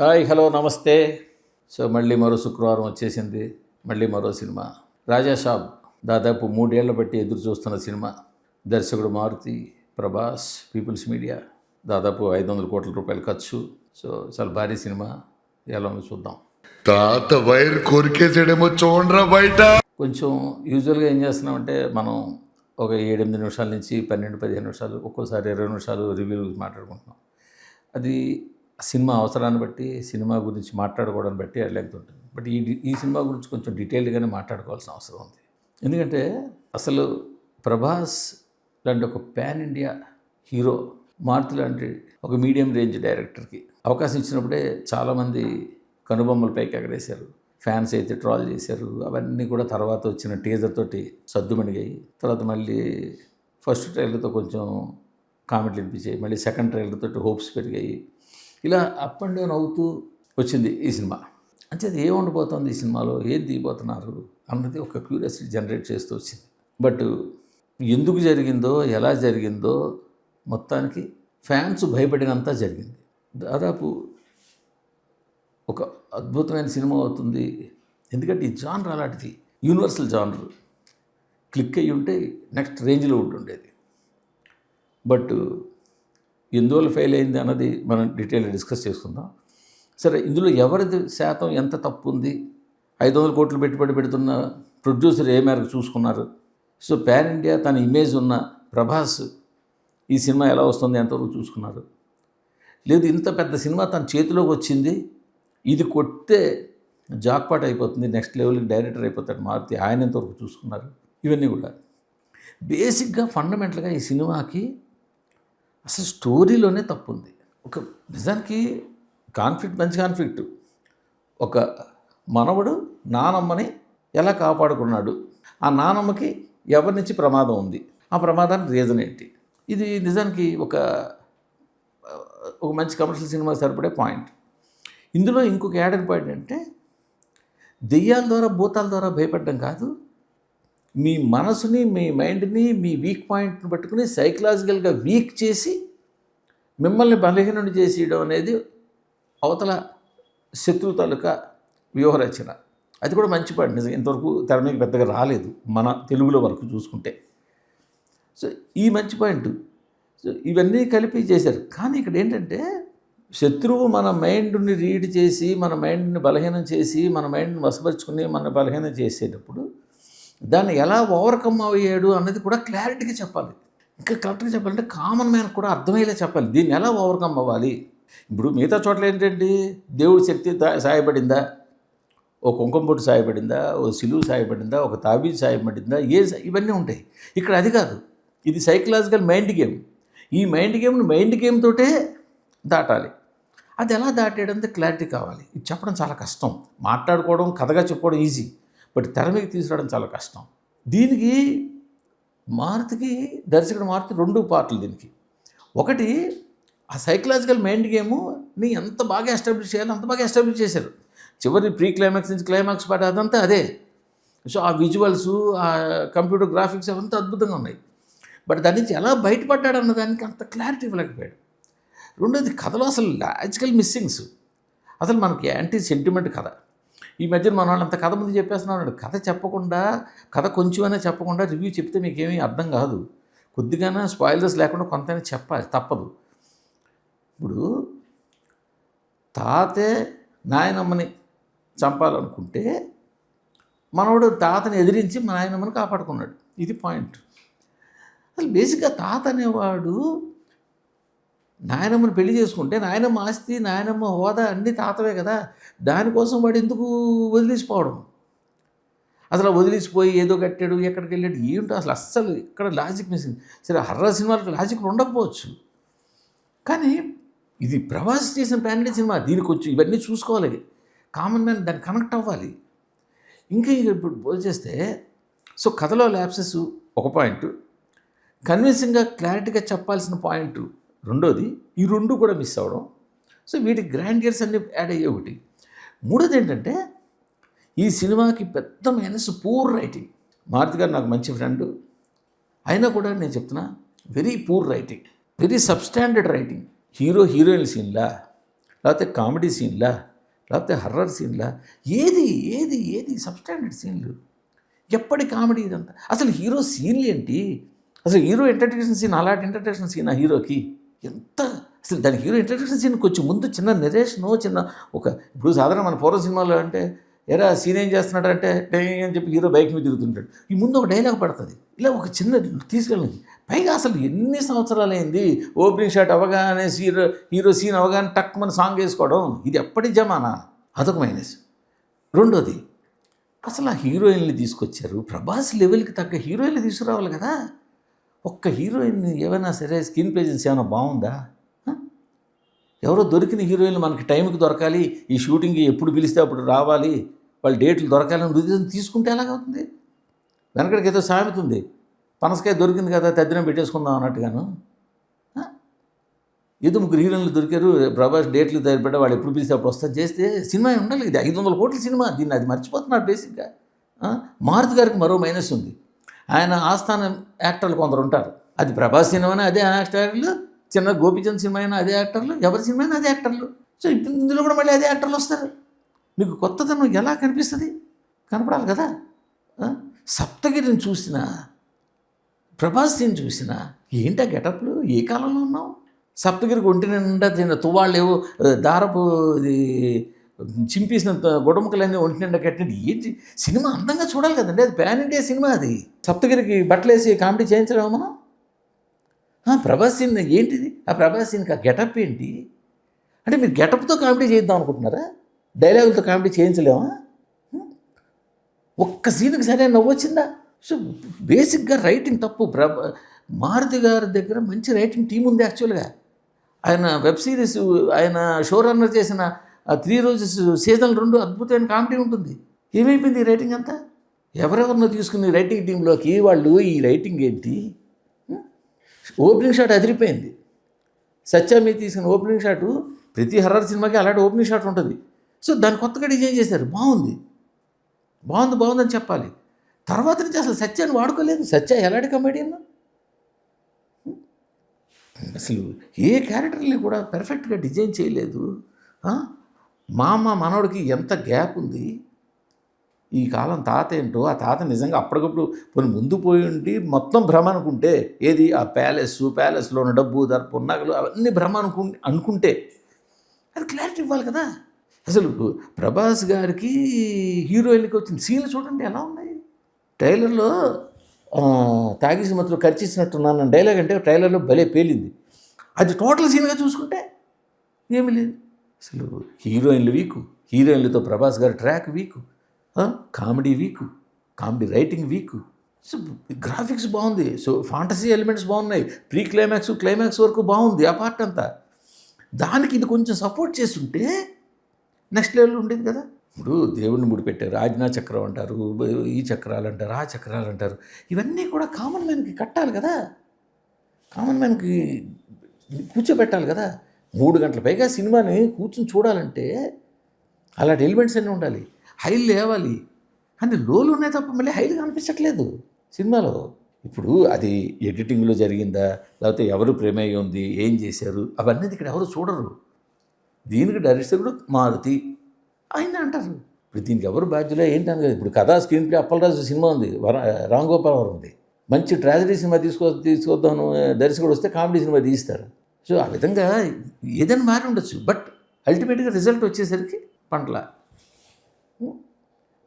Hi, hello, నమస్తే. So మళ్ళీ మరో శుక్రవారం వచ్చేసింది. మళ్ళీ మరో సినిమా రాజాసాబ్. దాదాపు 3 ఏళ్ల బట్టి ఎదురు చూస్తున్న సినిమా. దర్శకుడు మారుతి, ప్రభాస్, పీపుల్స్ మీడియా. దాదాపు 500 కోట్ల రూపాయలు ఖర్చు. సో చాలా భారీ సినిమా. ఎలా ఉందో చూద్దాం. తాత వైర్ కొరికేసాడేమో చూడరా బయట. కొంచెం యూజువల్గా ఏం చేస్తున్నామంటే మనం ఒక 7-8 నిమిషాల నుంచి 12-15 నిమిషాలు, ఒక్కోసారి 20 నిమిషాలు రివ్యూలు మాట్లాడుకుంటున్నాం. అది సినిమా అవసరాన్ని బట్టి, సినిమా గురించి మాట్లాడుకోవడాన్ని బట్టి అది లెంగ్త్ ఉంటుంది. బట్ ఈ సినిమా గురించి కొంచెం డీటెయిల్డ్గానే మాట్లాడుకోవాల్సిన అవసరం ఉంది. ఎందుకంటే అసలు ప్రభాస్ లాంటి ఒక పాన్ ఇండియా హీరో, మారుతి లాంటి ఒక మీడియం రేంజ్ డైరెక్టర్కి అవకాశం ఇచ్చినప్పుడే చాలామంది కనుబొమ్మలు పైకి ఎగరేశారు. ఫ్యాన్స్ అయితే ట్రాల్ చేశారు. అవన్నీ కూడా తర్వాత వచ్చిన టీజర్ తోటి సద్దుమణిగాయి. తర్వాత మళ్ళీ ఫస్ట్ ట్రైలర్తో కొంచెం కామెంట్లు వినిపించాయి. మళ్ళీ సెకండ్ ట్రైలర్ తోటి హోప్స్ పెరిగాయి. ఇలా అప్ అండ్ డౌన్ అవుతూ వచ్చింది ఈ సినిమా. అంటే అది ఏం ఉండిపోతుంది ఈ సినిమాలో, ఏం తీయబోతున్నారు అన్నది ఒక క్యూరియాసిటీ జనరేట్ చేస్తూ వచ్చింది. బట్ ఎందుకు జరిగిందో, ఎలా జరిగిందో మొత్తానికి ఫ్యాన్స్ భయపడినంత జరిగింది. దాదాపు ఒక అద్భుతమైన సినిమా అవుతుంది. ఎందుకంటే ఈ జానర్ అలాంటిది, యూనివర్సల్ జానర్. క్లిక్ అయ్యి ఉంటే నెక్స్ట్ రేంజ్లో ఉంటుండేది. బట్ ఎందువల్ల ఫెయిల్ అయింది అన్నది మనం డీటెయిల్గా డిస్కస్ చేసుకుందాం. సరే, ఇందులో ఎవరిది శాతం ఎంత తప్పు ఉంది, 500 కోట్లు పెట్టుబడి పెడుతున్న ప్రొడ్యూసర్ ఏ మేరకు చూసుకున్నారు, సో పాన్ ఇండియా తన ఇమేజ్ ఉన్న ప్రభాస్ ఈ సినిమా ఎలా వస్తుంది ఎంతవరకు చూసుకున్నారు, లేదు ఇంత పెద్ద సినిమా తన చేతిలోకి వచ్చింది, ఇది కొట్టే జాక్పాట్ అయిపోతుంది, నెక్స్ట్ లెవెల్కి డైరెక్టర్ అయిపోతాడు మారుతి, ఆయన ఎంతవరకు చూసుకున్నారు, ఇవన్నీ కూడా బేసిక్గా ఫండమెంటల్గా ఈ సినిమాకి అసలు స్టోరీలోనే తప్పు ఉంది. ఒక నిజానికి కాన్ఫ్లిక్ట్, మంచి కాన్ఫ్లిక్ట్. ఒక మనవడు నానమ్మని ఎలా కాపాడుకున్నాడు, ఆ నానమ్మకి ఎవరి నుంచి ప్రమాదం ఉంది, ఆ ప్రమాదానికి రీజన్ ఏంటి, ఇది నిజానికి ఒక మంచి కమర్షియల్ సినిమా సరిపడే పాయింట్. ఇందులో ఇంకొక యాడెడ్ పాయింట్ అంటే దెయ్యాల ద్వారా, భూతాల ద్వారా భయపడడం కాదు, మీ మనసుని, మీ మైండ్ని, మీ వీక్ పాయింట్ని పట్టుకుని సైకలాజికల్గా వీక్ చేసి మిమ్మల్ని బలహీనం చేసేయడం అనేది అవతల శత్రు తాలూకా వ్యూహరచన. అది కూడా మంచి పాయింట్. నిజంగా ఇంతవరకు తెర మీద పెద్దగా రాలేదు మన తెలుగులో వరకు చూసుకుంటే. సో ఈ మంచి పాయింట్. సో ఇవన్నీ కలిపి చేశారు. కానీ ఇక్కడ ఏంటంటే శత్రువు మన మైండ్ని రీడ్ చేసి, మన మైండ్ని బలహీనం చేసి, మన మైండ్ని వశపరుచుకుని మన బలహీనం చేసేటప్పుడు దాన్ని ఎలా ఓవర్కమ్ అయ్యాడు అన్నది కూడా క్లారిటీగా చెప్పాలి. ఇంకా కరెక్ట్గా చెప్పాలంటే కామన్ మ్యాన్ కూడా అర్థమయ్యేలా చెప్పాలి. దీన్ని ఎలా ఓవర్కమ్ అవ్వాలి. ఇప్పుడు మిగతా చోట్ల ఏంటంటే దేవుడి శక్తి సాయపడిందా, ఓ కుంకుమ బొట్టు సాయపడిందా, ఓ సిలువు సాయపడిందా, ఒక తాబీజ్ సాయపడిందా, ఇవన్నీ ఉంటాయి. ఇక్కడ అది కాదు. ఇది సైకలాజికల్ మైండ్ గేమ్. ఈ మైండ్ గేమ్ను మైండ్ గేమ్ తోటే దాటాలి. అది ఎలా దాటేయడంతో క్లారిటీ కావాలి. ఇది చెప్పడం చాలా కష్టం. మాట్లాడుకోవడం, కథగా చెప్పుకోవడం ఈజీ, బట్ తెర మీద తీసుకురావడం చాలా కష్టం. దీనికి మారుతికి, దర్శకుడు మారుతి 2 పార్ట్లు దీనికి. ఒకటి, ఆ సైకలాజికల్ మైండ్ గేమ్ని ఎంత బాగా ఎస్టాబ్లిష్ చేయాలో అంత బాగా ఎస్టాబ్లిష్ చేశారు. చివరి ప్రీ క్లైమాక్స్ నుంచి క్లైమాక్స్ పాట అదంతా అదే. సో ఆ విజువల్స్, ఆ కంప్యూటర్ గ్రాఫిక్స్ అవంతా అద్భుతంగా ఉన్నాయి. బట్ దాని నుంచి ఎలా బయటపడ్డాడు అన్న దానికి అంత క్లారిటీ ఇవ్వలేకపోయాడు. రెండోది, కథలో అసలు లాజికల్ మిస్సింగ్స్. అసలు మనకి యాంటీ సెంటిమెంట్ కథ. ఈ మధ్యన మన వాళ్ళు అంత కథ ముందు చెప్పేస్తున్నాడు. కథ చెప్పకుండా, కథ కొంచెమైనా చెప్పకుండా రివ్యూ చెప్తే మీకేమీ అర్థం కాదు. కొద్దిగానే స్పాయిలర్స్ లేకుండా కొంతైనా చెప్పాలి, తప్పదు. ఇప్పుడు తాతే నాయనమ్మని చంపాలనుకుంటే మనవాడు తాతని ఎదిరించి మా నాయనమ్మని కాపాడుకున్నాడు. ఇది పాయింట్. అసలు బేసిక్గా తాత అనేవాడు నాయనమ్మని పెళ్లి చేసుకుంటే నాయనమ్మ ఆస్తి, నాయనమ్మ హోదా అన్నీ తాతవే కదా. దానికోసం వాడు ఎందుకు వదిలేసిపోవడం? అసలు వదిలేసిపోయి ఏదో కట్టాడు, ఎక్కడికి వెళ్ళాడు, ఏంటో అసలు అస్సలు ఇక్కడ లాజిక్ మిస్సింగ్. సరే, హర్రర్ సినిమాలకు లాజిక్ ఉండకపోవచ్చు, కానీ ఇది ప్రభాస్ చేసిన పాన్ ఇండియా సినిమా. దీనికి వచ్చి ఇవన్నీ చూసుకోవాలి. కామన్ మ్యాన్ దాన్ని కనెక్ట్ అవ్వాలి. ఇంకా ఇప్పుడు పోల్చేస్తే సో కథలో ల్యాప్సెస్ ఒక పాయింట్, కన్విన్సింగ్గా క్లారిటీగా చెప్పాల్సిన పాయింట్ రెండోది. ఈ 2 కూడా మిస్ అవ్వడం. సో వీటి గ్రాండియర్స్ అన్నీ యాడ్ అయ్యే ఒకటి. మూడోది ఏంటంటే ఈ సినిమాకి పెద్ద మైనస్ పూర్ రైటింగ్. మారుతి గారు నాకు మంచి ఫ్రెండ్, అయినా కూడా నేను చెప్తున్నా, very poor writing, very substandard writing. Hero heroine సీన్లా లేకపోతే కామెడీ సీన్లా, లేకపోతే హర్రర్ సీన్లా, ఏది ఏది ఏది సబ్స్టాండర్డ్ సీన్లు, ఎప్పటి కామెడీ ఇదంతా. అసలు హీరో సీన్లు ఏంటి, అసలు హీరో ఇంట్రడక్షన్ సీన్, అలాంటి ఇంట్రడక్షన్ సీన్ ఆ హీరోకి ఎంత, అసలు దాని హీరో ఇంట్రడక్షన్ సీన్ కొంచెం ముందు చిన్న నెరేషను, చిన్న ఒక, ఇప్పుడు సాధారణ మన పూర్వ సినిమాలో అంటే ఎరా సీన్ ఏం చేస్తున్నాడు అంటే అని చెప్పి హీరో బైక్ మీద తిరుగుతుంటాడు, ఈ ముందు ఒక డైలాగ్ పడుతుంది, ఇలా ఒక చిన్న తీసుకెళ్ళింది. పైగా అసలు ఎన్ని సంవత్సరాలు అయింది ఓపెనింగ్ షాట్ అవగానే హీరో సీన్ అవగానే టక్ మన సాంగ్ వేసుకోవడం, ఇది ఎప్పటి జమానా, అదొక మైనస్. రెండోది, అసలు ఆ హీరోయిన్ని తీసుకొచ్చారు, ప్రభాస్ లెవెల్కి తగ్గ హీరోయిన్లు తీసుకురావాలి కదా. ఒక్క హీరోయిన్ ఏమైనా సరే స్క్రీన్ ప్రెజెన్స్ ఏమైనా బాగుందా? ఎవరో దొరికిన హీరోయిన్లు మనకి టైంకి దొరకాలి, ఈ షూటింగ్ ఎప్పుడు పిలిస్తే అప్పుడు రావాలి, వాళ్ళ డేట్లు దొరకాలని ఉద్దేశం తీసుకుంటే ఎలాగవుతుంది? వెనకడికి ఏదో సామెత ఉంది, పనసకాయ దొరికింది కదా తద్దినం పెట్టేసుకుందాం అన్నట్టుగాను. ఏదో ముగ్గురు హీరోయిన్లు దొరికారు, ప్రభాస్ డేట్లు తయారుపెట్ట, వాళ్ళు ఎప్పుడు పిలిస్తే అప్పుడు వస్తారు చేస్తే సినిమా ఉండాలి. ఇది 500 కోట్ల సినిమా, దీన్ని అది మర్చిపోతున్నారు బేసిక్గా. మారుతి గారికి మరో మైనస్ ఉంది, ఆయన ఆస్థాన యాక్టర్లు కొందరు ఉంటారు, అది ప్రభాస్ సినిమానే అదే యాక్టర్లు, చిన్న గోపీచంద్ సినిమా అయినా అదే యాక్టర్లు, ఎవరి సినిమా అయినా అదే యాక్టర్లు. సో ఇప్పుడు ఇందులో కూడా మళ్ళీ అదే యాక్టర్లు వస్తారు. మీకు కొత్తదనం ఎలా కనిపిస్తుంది? కనపడాలి కదా. సప్తగిరిని చూసినా, ప్రభాస్ సీన్ చూసినా, ఏంటా గెటప్లు, ఏ కాలంలో ఉన్నావు? సప్తగిరికి ఒంటి నిండా తిన్న తువాళ్ళేవో దారపు ఇది చింపేసిన గొడముకలన్నీ ఒంటి నిండా కట్టినట్టు, ఏంటి సినిమా అందంగా చూడాలి కదండి, అది ప్యాన్ ఇండియా సినిమా. అది సప్తగిరికి బట్టలేసి కామెడీ చేయించలేమా మనం? ప్రభాస్ సీన్ ఏంటిది, ఆ ప్రభాస్ సీన్కి ఆ గెటప్ ఏంటి అంటే, మీరు గెటప్తో కామెడీ చేద్దాం అనుకుంటున్నారా? డైలాగులతో కామెడీ చేయించలేమా? ఒక్క సీన్కి సరే నవ్వొచ్చిందా? సో బేసిక్గా రైటింగ్ తప్పు. మారుతి గారి దగ్గర మంచి రైటింగ్ టీం ఉంది యాక్చువల్గా. ఆయన వెబ్ సిరీస్, ఆయన షో రన్నర్ చేసిన 3 రోజెస్ సీజన్ 2 అద్భుతమైన కామెడీ ఉంటుంది. ఏమైపోయింది ఈ రైటింగ్ అంతా? ఎవరెవరినో తీసుకుని రైటింగ్ టీంలోకి వాళ్ళు, ఈ రైటింగ్ ఏంటి? ఓపెనింగ్ షాట్ అదిరిపోయింది. సత్యామి తీసిన ఓపెనింగ్ షాటు, ప్రతి హర్రర్ సినిమాకి అలాంటి ఓపెనింగ్ షాట్ ఉంటుంది. సో దాన్ని కొత్తగా డిజైన్ చేశారు, బాగుంది బాగుందని చెప్పాలి. తర్వాత నుంచి అసలు సత్యాన్ని వాడుకోలేదు. సత్య ఎలాంటి కమెడియన్, అసలు ఏ క్యారెక్టర్ని కూడా పెర్ఫెక్ట్గా డిజైన్ చేయలేదు. మనోడికి ఎంత గ్యాప్ ఉంది. ఈ కాలం తాత ఏంటో, ఆ తాత నిజంగా అప్పటికప్పుడు కొన్ని ముందు పోయి ఉండి మొత్తం భ్రమ అనుకుంటే, ఏది ఆ ప్యాలెస్లో ఉన్న డబ్బు, దర్పు, నగలు అవన్నీ భ్రమ అనుకుంటే అది క్లారిటీ ఇవ్వాలి కదా. అసలు ప్రభాస్ గారికి హీరోయిన్కి వచ్చిన సీన్లు చూడండి ఎలా ఉన్నాయి. ట్రైలర్లో తాగేసి మధ్యలో ఖర్చిచ్చినట్టున్నాను డైలాగ్ అంటే ట్రైలర్లో భలే పేలింది. అది టోటల్ సీన్గా చూసుకుంటే ఏమీ లేదు. అసలు హీరోయిన్లు వీకు, హీరోయిన్లతో ప్రభాస్ గారి track weak, comedy weak, comedy writing weak. So graphics బాగుంది, సో ఫాంటసీ ఎలిమెంట్స్ బాగున్నాయి, ప్రీ క్లైమాక్స్ వరకు బాగుంది ఆ పార్ట్ అంతా. దానికి ఇది కొంచెం సపోర్ట్ చేస్తుంటే నెక్స్ట్ లెవెల్ ఉండేది కదా. ఇప్పుడు దేవుడిని ముడిపెట్టారు, ఆజ్ఞా చక్రం అంటారు, ఈ చక్రాలు అంటారు, ఆ చక్రాలు అంటారు, ఇవన్నీ కూడా కామన్ మ్యాన్కి కట్టాలి కదా, కామన్ మ్యాన్కి కూర్చోబెట్టాలి కదా. 3 గంటల పైగా సినిమాని కూర్చొని చూడాలంటే అలాంటి ఎలిమెంట్స్ అన్నీ ఉండాలి, హైలు లేవాలి. కానీ లోలు ఉన్నాయి తప్ప మళ్ళీ హైలు కనిపించట్లేదు సినిమాలో. ఇప్పుడు అది ఎడిటింగ్లో జరిగిందా, లేకపోతే ఎవరు ప్రమేయం ఉంది, ఏం చేశారు, అవన్నీ ఇక్కడ ఎవరు చూడరు. దీనికి డైరెక్టర్ మారుతి ఆయన అంటారు. ఇప్పుడు దీనికి ఎవరు బాధ్యులో ఏంటని కదా. ఇప్పుడు కథా స్క్రీన్ ప్లే అప్పలరాజు సినిమా ఉంది, రామ్ గోపాల్ వర్మ ఉంది, మంచి ట్రాజడీ సినిమా తీసుకొద్దాను దర్శకుడు వస్తే కామెడీ సినిమా తీస్తారు. సో ఆ విధంగా ఏదైనా మారి ఉండొచ్చు, బట్ అల్టిమేట్గా రిజల్ట్ వచ్చేసరికి పంటల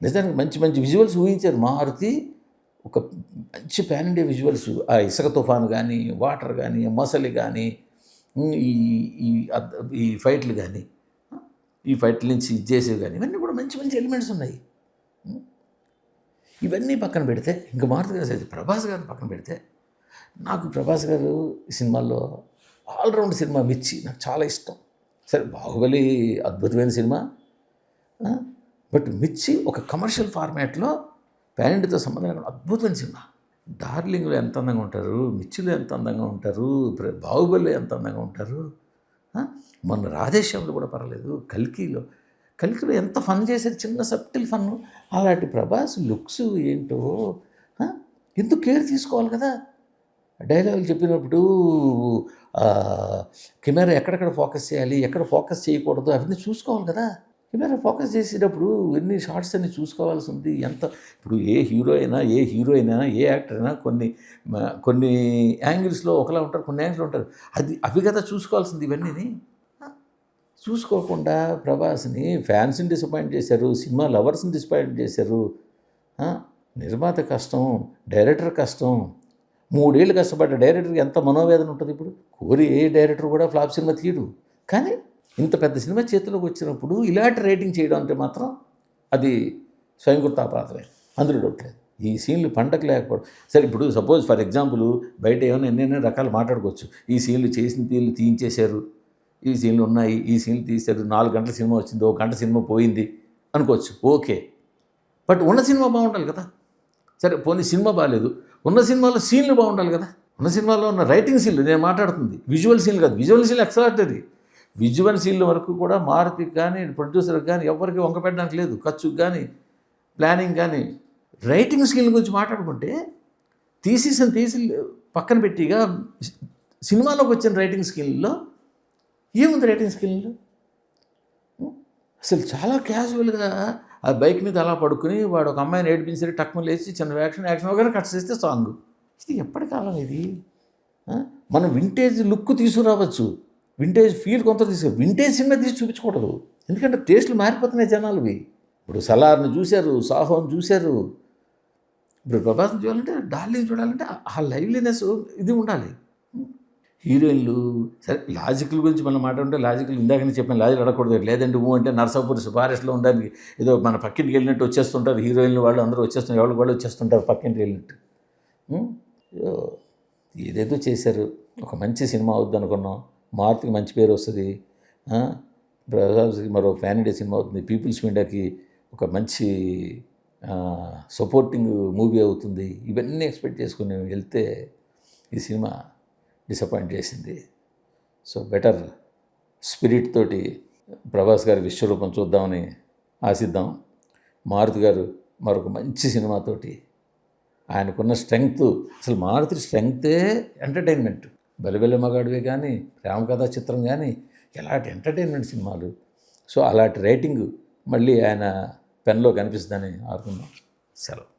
నిజానికి మంచి మంచి విజువల్స్ ఊహించారు మారుతి. ఒక మంచి ప్యాన్ ఇండియా విజువల్స్, ఆ ఇసుక తుఫాను కానీ, వాటర్ కానీ, మొసలి కానీ, ఈ ఫైట్లు కానీ, ఈ ఫైట్ల నుంచి చేసేవి కానీ, ఇవన్నీ కూడా మంచి మంచి ఎలిమెంట్స్ ఉన్నాయి. ఇవన్నీ పక్కన పెడితే ఇంకా మారుతి గారు, ప్రభాస్ గారిని పక్కన పెడితే, నాకు ప్రభాస్ గారు ఈ సినిమాల్లో ఆల్రౌండ్ సినిమా మిర్చి నాకు చాలా ఇష్టం. సరే బాహుబలి అద్భుతమైన సినిమా, బట్ మిర్చి ఒక కమర్షియల్ ఫార్మాట్లో ప్యాన్ ఇండియాతో సంబంధం లేకుండా అద్భుతమైన సినిమా. డార్లింగ్లో ఎంత అందంగా ఉంటారు, మిర్చిలో ఎంత అందంగా ఉంటారు, బాహుబలిలో ఎంత అందంగా ఉంటారు, మొన్న రాధేశ్యాములు కూడా పర్వాలేదు, కల్కిలో ఎంత ఫన్ చేశారు, చిన్న సబ్టిల్ ఫన్. అలాంటి ప్రభాస్ లుక్స్ ఏంటో ఎందుకు కేర్ తీసుకోవాలి కదా. డైలాగులు చెప్పినప్పుడు ఆ, కెమెరా ఎక్కడెక్కడ ఫోకస్ చేయాలి, ఎక్కడ ఫోకస్ చేయకూడదు అవన్నీ చూసుకోవాలి కదా. కెమెరా ఫోకస్ చేసేటప్పుడు ఎన్ని షార్ట్స్ అన్ని చూసుకోవాల్సి ఉంది. ఎంత ఇప్పుడు ఏ హీరో అయినా ఏ యాక్టర్ అయినా కొన్ని యాంగిల్స్లో ఒకలా ఉంటారు, కొన్ని యాంగిల్స్లో ఉంటారు. అవి కదా చూసుకోవాల్సింది ఇవన్నీ. చూసుకోకుండా ప్రభాస్ని ఫ్యాన్స్ని డిసప్పాయింట్ చేశారు, సినిమా లవర్స్ని డిసప్పాయింట్ చేశారు. ఆ, నిర్మాత కష్టం, డైరెక్టర్ కష్టం. 3 ఏళ్ళు కష్టపడ్డ డైరెక్టర్కి ఎంత మనోవేదన ఉంటుంది. ఇప్పుడు కోరి ఏ డైరెక్టర్ కూడా ఫ్లాప్ సినిమా తీయడు. కానీ ఇంత పెద్ద సినిమా చేతిలోకి వచ్చినప్పుడు ఇలాంటి రేటింగ్ చేయడం అంటే మాత్రం అది స్వయంకృతాపరాధమే, అందులో డౌట్ లేదు. ఈ సీన్లు పండగ లేకపోవడం సరే. ఇప్పుడు సపోజ్ ఫర్ ఎగ్జాంపుల్ బయట ఏమైనా ఎన్నెన్నో రకాలు మాట్లాడుకోవచ్చు. ఈ సీన్లు చేసిన తీళ్ళు తీయించేశారు, ఈ సీన్లు ఉన్నాయి, ఈ సీన్లు తీశారు, 4 గంటల సినిమా వచ్చింది, 1 గంట సినిమా పోయింది అనుకోవచ్చు, ఓకే. బట్ ఉన్న సినిమా బాగుండాలి కదా. సరే పోనీ సినిమా బాగాలేదు, ఉన్న సినిమాలో సీన్లు బాగుండాలి కదా. ఉన్న సినిమాలో ఉన్న రైటింగ్ సీన్లు నేను మాట్లాడుతుంది, విజువల్ సీన్లు కాదు. విజువల్ సీన్లు ఎక్స్ట్రాడినరీ. విజువల్ సీన్ల వరకు కూడా మారుతికి కానీ ప్రొడ్యూసర్కి కానీ ఎవరికి వంక పెట్టడానికి లేదు, ఖర్చుకు కానీ ప్లానింగ్ కానీ. రైటింగ్ స్కిల్ గురించి మాట్లాడుకుంటే తీసి పక్కన పెట్టిగా సినిమాలోకి వచ్చిన రైటింగ్ స్కిల్లో ఏముంది? రైటింగ్ స్కిల్లో అసలు చాలా క్యాజువల్గా ఆ బైక్ మీద అలా పడుకుని వాడు ఒక అమ్మాయిని ఏడిపించి టక్మని లేచి చిన్న యాక్షన్ వగైరా కట్ చేస్తే సాంగ్. ఇది ఎప్పటి కాలం ఇది? మనం వింటేజ్ లుక్ తీసుకురావచ్చు, వింటేజ్ ఫీల్ కొంత వింటేజ్ సినిమా తీసి చూపించకూడదు. ఎందుకంటే టేస్ట్లు మారిపోతున్నాయి జనాలవి. ఇప్పుడు సలార్ని చూశారు, సాహోని చూశారు. ఇప్పుడు ప్రభాస్ని చూడాలంటే, డార్లింగ్ చూడాలంటే ఆ లైవ్లీనెస్ ఇది ఉండాలి. హీరోయిన్లు సరే లాజికల్ గురించి మనం మాట్లాడుతుంటే లాజికల్ ఇందాకనే చెప్పాను, లాజిక్ అడగకూడదు. లేదంటే అంటే నర్సాపూర్ ఫారెస్ట్లో ఉండడానికి ఏదో మన పక్కింటికి వెళ్ళినట్టు వచ్చేస్తుంటారు హీరోయిన్లు, వాళ్ళు అందరూ వచ్చేస్తుంటారు, ఎవరికి వాళ్ళు వచ్చేస్తుంటారు పక్కింటికి వెళ్ళినట్టు. ఏదేదో చేశారు. ఒక మంచి సినిమా అవుద్ది అనుకున్నాం, మారుతికి మంచి పేరు వస్తుంది, ప్రభాస్కి మరో ఫ్యాన్ ఇండియా సినిమా అవుతుంది, పీపుల్స్ మీడియాకి ఒక మంచి సపోర్టింగ్ మూవీ అవుతుంది. ఇవన్నీ ఎక్స్పెక్ట్ చేసుకుని వెళ్తే ఈ సినిమా డిసప్పాయింట్ చేసింది. సో బెటర్ స్పిరిట్ తోటి ప్రభాస్ గారి విశ్వరూపం చూద్దామని ఆశిద్దాం. మారుతి గారు మరొక మంచి సినిమాతోటి ఆయనకున్న స్ట్రెంగ్త్, అసలు మారుతి స్ట్రెంగ్తే ఎంటర్టైన్మెంట్. బలిబెల్ల మగాడివే కానీ, ప్రేమ కథా చిత్రం కానీ, ఎలాంటి ఎంటర్టైన్మెంట్ సినిమాలు. సో అలాంటి రైటింగ్ మళ్ళీ ఆయన పెన్లో కనిపిస్తుందని ఆడుకుందాం. సెలవు.